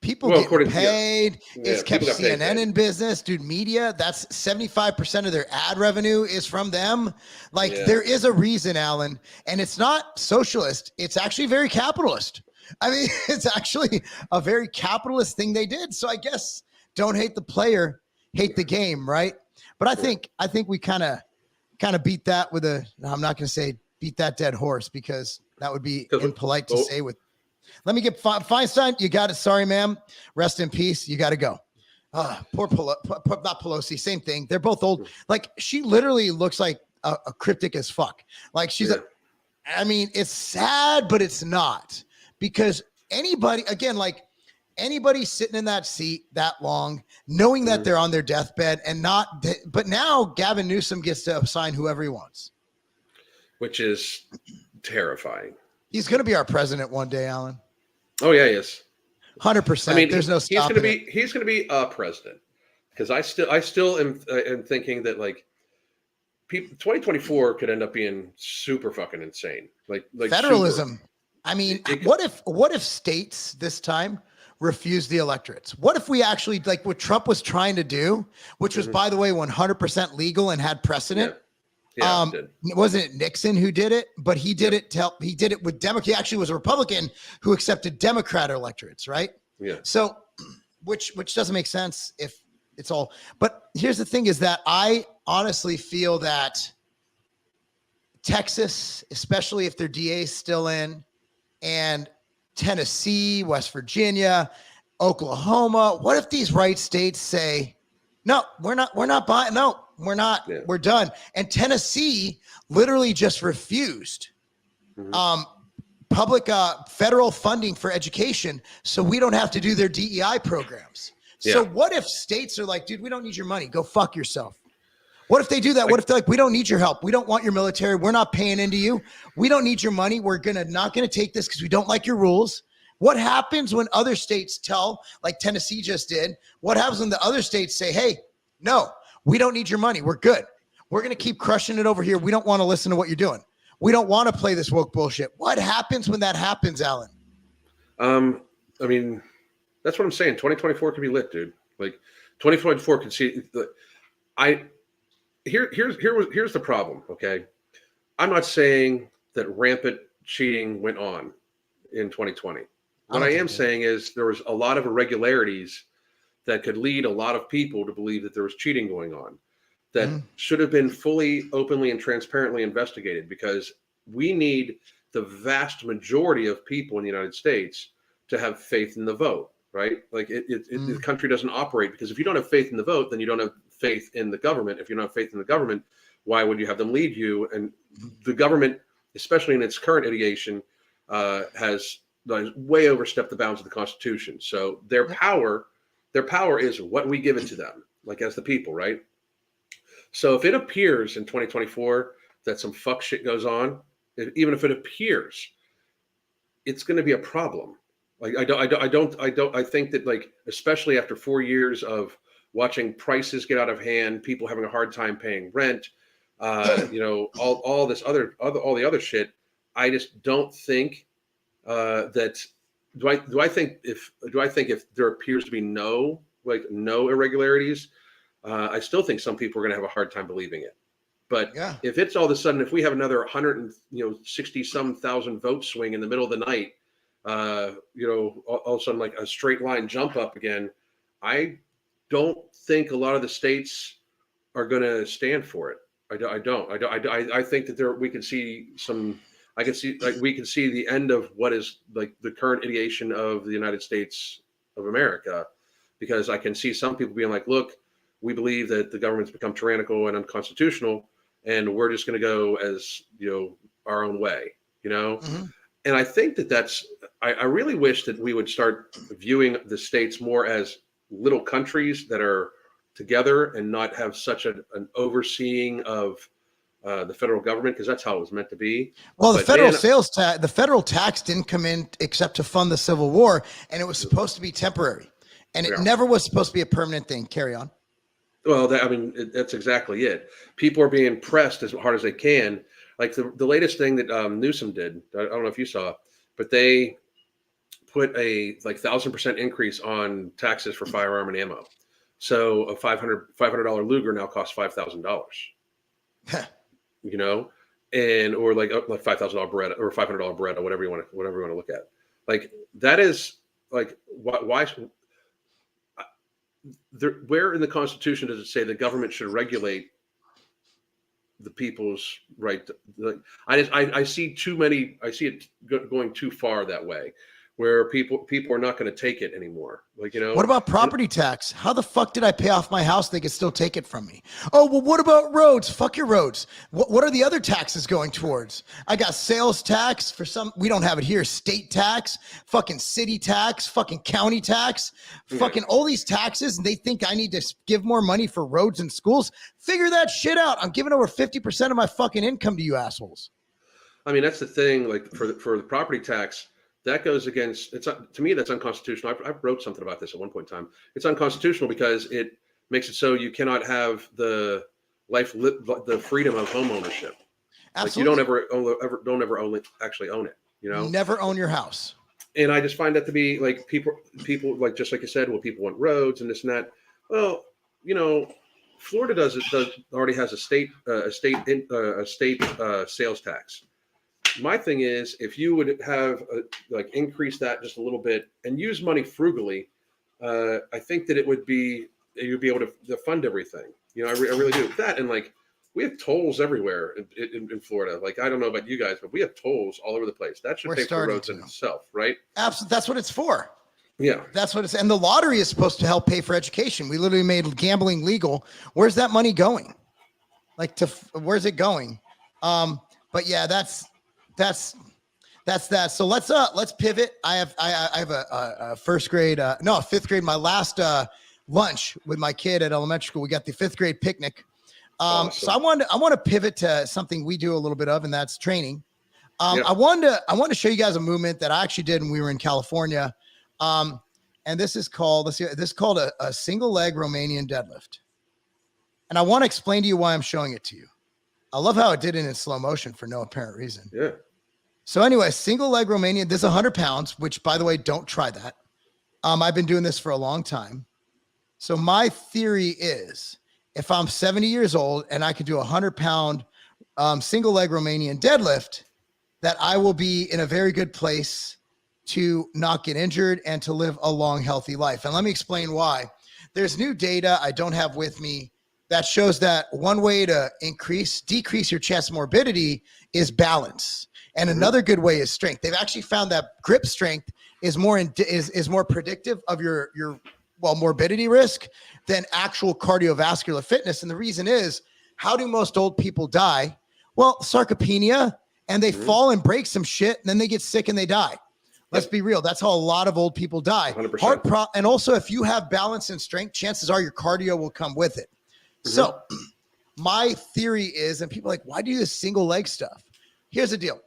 People Well, getting according to paid. It's kept people got CNN paid. in business, dude. Media, that's 75% of their ad revenue is from them. Like there is a reason, Alan, and it's not socialist. It's actually very capitalist. I mean, it's actually a very capitalist thing they did. So I guess don't hate the player, hate the game, right? But I think we kind of beat that with a. No, I'm not going to say beat that dead horse because that would be impolite to say with. Let me get Feinstein. You got it. Sorry, ma'am. Rest in peace. You got to go. Poor not Pelosi. Same thing. They're both old. Like she literally looks like a cryptic as fuck. Like she's I mean, it's sad, but it's not because anybody sitting in that seat that long, knowing that they're on their deathbed and not. But now Gavin Newsom gets to assign whoever he wants, which is terrifying. He's going to be our president one day, Alan. Oh yeah, yes, 100%. I mean, there's no stopping he's going to be a president because I still am thinking that like 2024 could end up being super fucking insane. Like federalism. Super. I mean, what if states this time refuse the electorates? What if we actually like what Trump was trying to do, which was by the way 100% legal and had precedent? Yeah, wasn't it Nixon who did it? But he did it he did it with Democrat. He actually was a Republican who accepted Democrat electorates, right? Yeah. So, which doesn't make sense if it's all. But here's the thing: is that I honestly feel that Texas, especially if their DA is still in, and Tennessee, West Virginia, Oklahoma. What if these right states say, "No, we're not buying. No, we're not. Yeah. We're done." And Tennessee literally just refused public federal funding for education, so we don't have to do their DEI programs. Yeah. So what if states are like, "Dude, we don't need your money. Go fuck yourself." What if they do that? What if they're like, "We don't need your help. We don't want your military. We're not paying into you. We don't need your money. We're not gonna take this because we don't like your rules." What happens when other states tell, like Tennessee just did? What happens when the other states say, "Hey, no, we don't need your money. We're good. We're going to keep crushing it over here. We don't want to listen to what you're doing. We don't want to play this woke bullshit." What happens when that happens, Alan? I mean, that's what I'm saying. 2024 could be lit, dude. Like 2024 could see. Here's the problem. Okay, I'm not saying that rampant cheating went on in 2020. What I am saying is there was a lot of irregularities that could lead a lot of people to believe that there was cheating going on that should have been fully, openly, and transparently investigated, because we need the vast majority of people in the United States to have faith in the vote, right? Like the country doesn't operate because if you don't have faith in the vote, then you don't have faith in the government. If you don't have faith in the government, why would you have them lead you? And the government, especially in its current ideation, has way overstepped the bounds of the Constitution. So their power is what we give it to them, like as the people, right? So if it appears in 2024 that some fuck shit goes on, even if it appears, it's going to be a problem. Like I think that, like, especially after 4 years of watching prices get out of hand, people having a hard time paying rent, all the other shit, I just don't think that. Do I think if there appears to be no irregularities, I still think some people are going to have a hard time believing it. But if it's all of a sudden, if we have another 160 some thousand vote swing in the middle of the night, all of a sudden like a straight line jump up again, I don't think a lot of the states are going to stand for it. I think that we can see some. We can see the end of what is like the current ideation of the United States of America, because I can see some people being like, "Look, we believe that the government's become tyrannical and unconstitutional, and we're just going to go as our own way," And I think that's. I really wish that we would start viewing the states more as little countries that are together and not have such an overseeing of the federal government, because that's how it was meant to be. Well, the But federal man, the federal tax didn't come in except to fund the Civil War, and it was supposed to be temporary, and it yeah. never was supposed to be a permanent thing. Carry on. Well, that's exactly it. People are being pressed as hard as they can. Like the latest thing that Newsom did, I don't know if you saw, but they put a like 1,000% increase on taxes for firearm and ammo. So a $500 Luger now costs $5,000. You know, and or like $5,000 bread or $500 bread or whatever you want to look at. Like that is like why there, where in the Constitution does it say the government should regulate the people's right to, like I see too many. I see it going too far that way, where people are not going to take it anymore. Like, you know, What about property tax? How the fuck did I pay off my house? They could still take it from me. Oh, well, what about roads? Fuck your roads. What are the other taxes going towards? I got sales tax for some, we don't have it here. State tax, fucking city tax, fucking county tax, fucking all these taxes. And they think I need to give more money for roads and schools. Figure that shit out. I'm giving over 50% of my fucking income to you assholes. I mean, that's the thing. Like for the property tax, that goes against. It's to me that's unconstitutional. I wrote something about this at one point in time. It's unconstitutional because it makes it so you cannot have the the freedom of home ownership. Absolutely. Like you don't ever actually own it. You know, never own your house. And I just find that to be like people like, just like you said, well, people want roads and this and that. Well, you know, Florida does already has a state sales tax. My thing is, if you would have like increase that just a little bit and use money frugally, I think that you'd be able to fund everything. You know, I really do that. And like, we have tolls everywhere in Florida. Like, I don't know about you guys, but we have tolls all over the place. That should pay for roads in itself, right? Absolutely. That's what it's for. Yeah. That's what it's, and the lottery is supposed to help pay for education. We literally made gambling legal. Where's that money going? Like, where's it going? But yeah, that's that. So let's pivot. I have a fifth grade. My last lunch with my kid at elementary school. We got the fifth grade picnic. Awesome. So I want to pivot to something we do a little bit of, and that's training. Yeah. I wanted to show you guys a movement that I actually did when we were in California. And this is called a single leg Romanian deadlift. And I want to explain to you why I'm showing it to you. I love how it did it in slow motion for no apparent reason. Yeah. So anyway, single leg Romanian, this is 100 pounds, which, by the way, don't try that. I've been doing this for a long time. So my theory is, if I'm 70 years old and I can do 100-pound single leg Romanian deadlift, that I will be in a very good place to not get injured and to live a long, healthy life. And let me explain why. There's new data I don't have with me that shows that one way to decrease your chest morbidity is balance. And another good way is strength. They've actually found that grip strength is more predictive of your morbidity risk than actual cardiovascular fitness. And the reason is, how do most old people die? Well, sarcopenia, and they fall and break some shit, and then they get sick and they die. Let's be real. That's how a lot of old people die. 100%. And also, if you have balance and strength, chances are your cardio will come with it. So my theory is, and people are like, why do you do this single leg stuff? Here's the deal.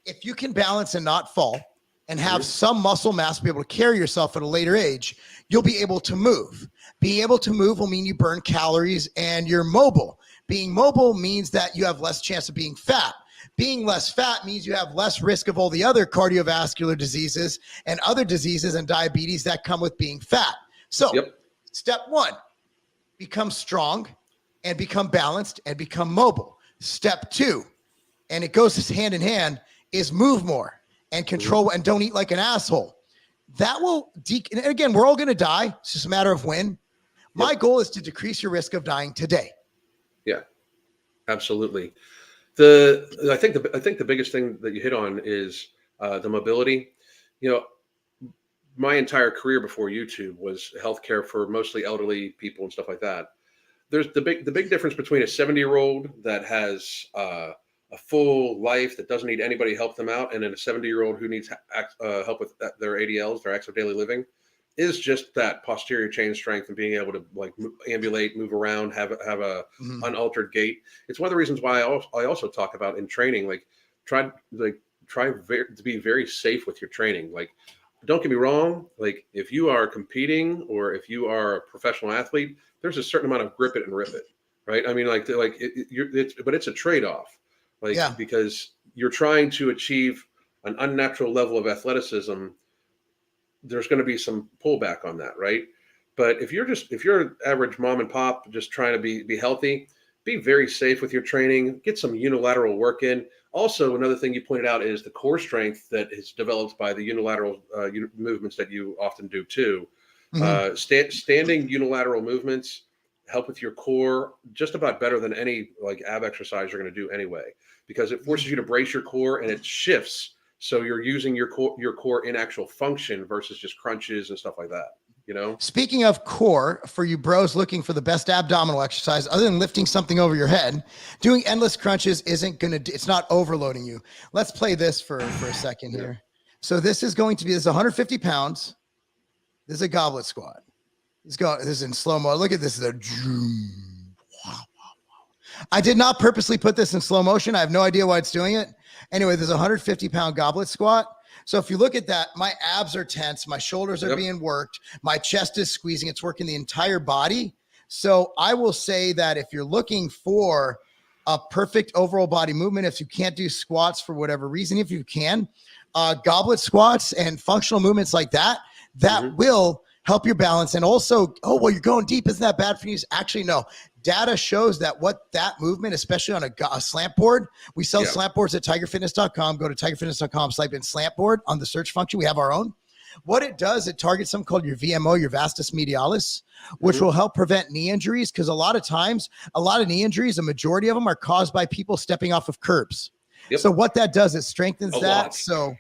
If you can balance and not fall and have some muscle mass to be able to carry yourself at a later age, you'll be able to move. Being able to move will mean you burn calories and you're mobile. Being mobile means that you have less chance of being fat. Being less fat means you have less risk of all the other cardiovascular diseases and other diseases and diabetes that come with being fat. So step one, become strong and become balanced and become mobile. Step two, and it goes hand in hand, is move more and control and don't eat like an asshole. That will, and again, we're all going to die. It's just a matter of when. My goal is to decrease your risk of dying today. Yeah, absolutely. I think the biggest thing that you hit on is the mobility. You know, my entire career before YouTube was healthcare for mostly elderly people and stuff like that. There's the big difference between a 70-year-old that has a full life that doesn't need anybody to help them out, and then a 70-year-old who needs help with their ADLs, their acts of daily living. is just that posterior chain strength and being able to like ambulate, move around, have a unaltered gait. It's one of the reasons why I also talk about in training, like try to be very safe with your training. Like, don't get me wrong, like if you are competing or if you are a professional athlete, there's a certain amount of grip it and rip it, right? I mean, but it's a trade-off, like because you're trying to achieve an unnatural level of athleticism. There's going to be some pullback on that, right? But if you're an average mom and pop just trying to be healthy, be very safe with your training, get some unilateral work in. Also, another thing you pointed out is the core strength that is developed by the unilateral movements that you often do too. Standing unilateral movements help with your core just about better than any like ab exercise you're going to do anyway, because it forces you to brace your core and it shifts. So you're using your core in actual function versus just crunches and stuff like that, you know? Speaking of core, for you bros looking for the best abdominal exercise, other than lifting something over your head, doing endless crunches it's not overloading you. Let's play this for a second here. So this is 150 pounds. This is a goblet squat. This is in slow-mo. Look at this. I did not purposely put this in slow motion. I have no idea why it's doing it. Anyway, there's a 150-pound goblet squat. So if you look at that, my abs are tense. My shoulders are being worked. My chest is squeezing. It's working the entire body. So I will say that if you're looking for a perfect overall body movement, if you can't do squats for whatever reason, if you can, goblet squats and functional movements like that will help your balance. And also, you're going deep. Isn't that bad for you? Actually, no. Data shows that that movement, especially on a slant board, we sell slant boards at tigerfitness.com. Go to tigerfitness.com, type in slant board on the search function. We have our own. What it does, it targets something called your VMO, your vastus medialis, which will help prevent knee injuries. Because a lot of times, a lot of knee injuries, a majority of them are caused by people stepping off of curbs. So what that does, it strengthens that. So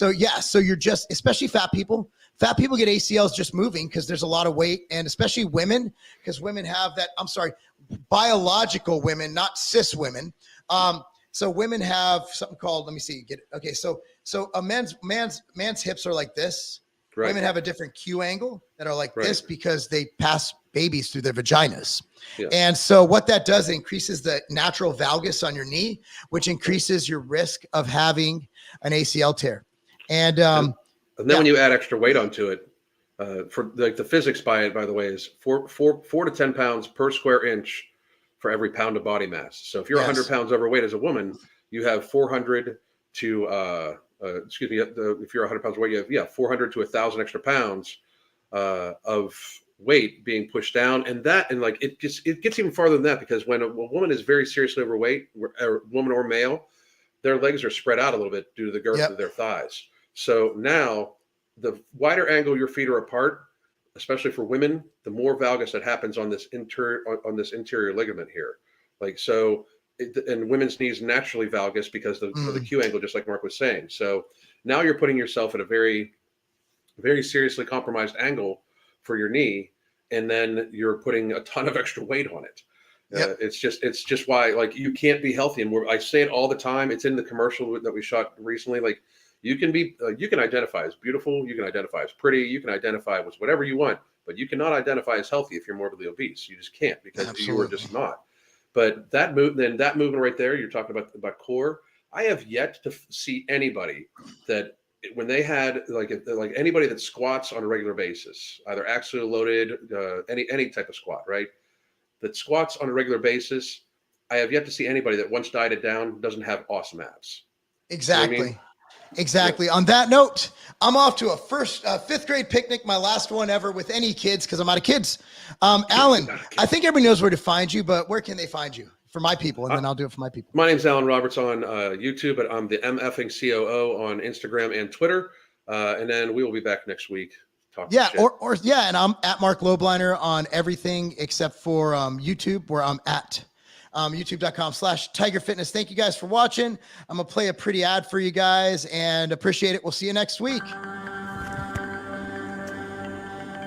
you're just, especially fat people get ACLs just moving because there's a lot of weight, and especially women, because women have that, biological women, not cis women. So women have something called, let me see, so a man's hips are like this. Right. Women have a different Q angle that are like this because they pass babies through their vaginas. Yeah. And so what that does, it increases the natural valgus on your knee, which increases your risk of having an ACL tear. And then when you add extra weight onto it, for like the physics by the way, is 4 to 10 pounds per square inch for every pound of body mass. So if you're 100 pounds overweight as a woman, you have 400 to if you're 100 pounds overweight, you have 400 to 1,000 extra pounds of weight being pushed down, and it gets even farther than that, because when a woman is very seriously overweight, a woman or male, their legs are spread out a little bit due to the girth of their thighs. So now, the wider angle your feet are apart, especially for women, the more valgus that happens on this interior ligament here. And women's knees naturally valgus because of the Q angle, just like Mark was saying. So now you're putting yourself at a very, very seriously compromised angle for your knee, and then you're putting a ton of extra weight on it. It's just why you can't be healthy. And I say it all the time. It's in the commercial that we shot recently. You can identify as beautiful, you can identify as pretty, you can identify as whatever you want, but you cannot identify as healthy if you're morbidly obese. You just can't, because you are just not. But that movement right there, you're talking about core. I have yet to see anybody that, when they had anybody that squats on a regular basis, either axially loaded, any type of squat, right? That squats on a regular basis, I have yet to see anybody that once dieted down doesn't have awesome abs. Exactly. You know what I mean? Exactly. On that note, I'm off to a fifth grade picnic, my last one ever with any kids, because I'm out of kids. Alan, I think everybody knows where to find you, but where can they find you? For my people, and then I'll do it for my people. My name's Alan Roberts on YouTube, but I'm the MFing COO on Instagram and Twitter. And then we will be back next week. And I'm at Marc Lobliner on everything except for YouTube, where I'm at youtube.com/Tiger Fitness. Thank you guys for watching. I'm going to play a pretty ad for you guys and appreciate it. We'll see you next week.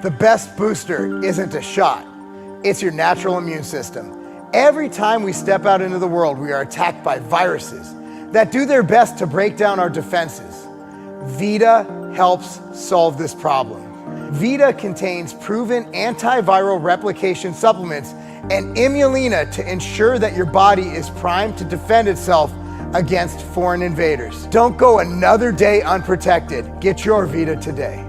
The best booster isn't a shot. It's your natural immune system. Every time we step out into the world, we are attacked by viruses that do their best to break down our defenses. Vita helps solve this problem. Vita contains proven antiviral replication supplements and Imulina to ensure that your body is primed to defend itself against foreign invaders. Don't go another day unprotected. Get your Vita today.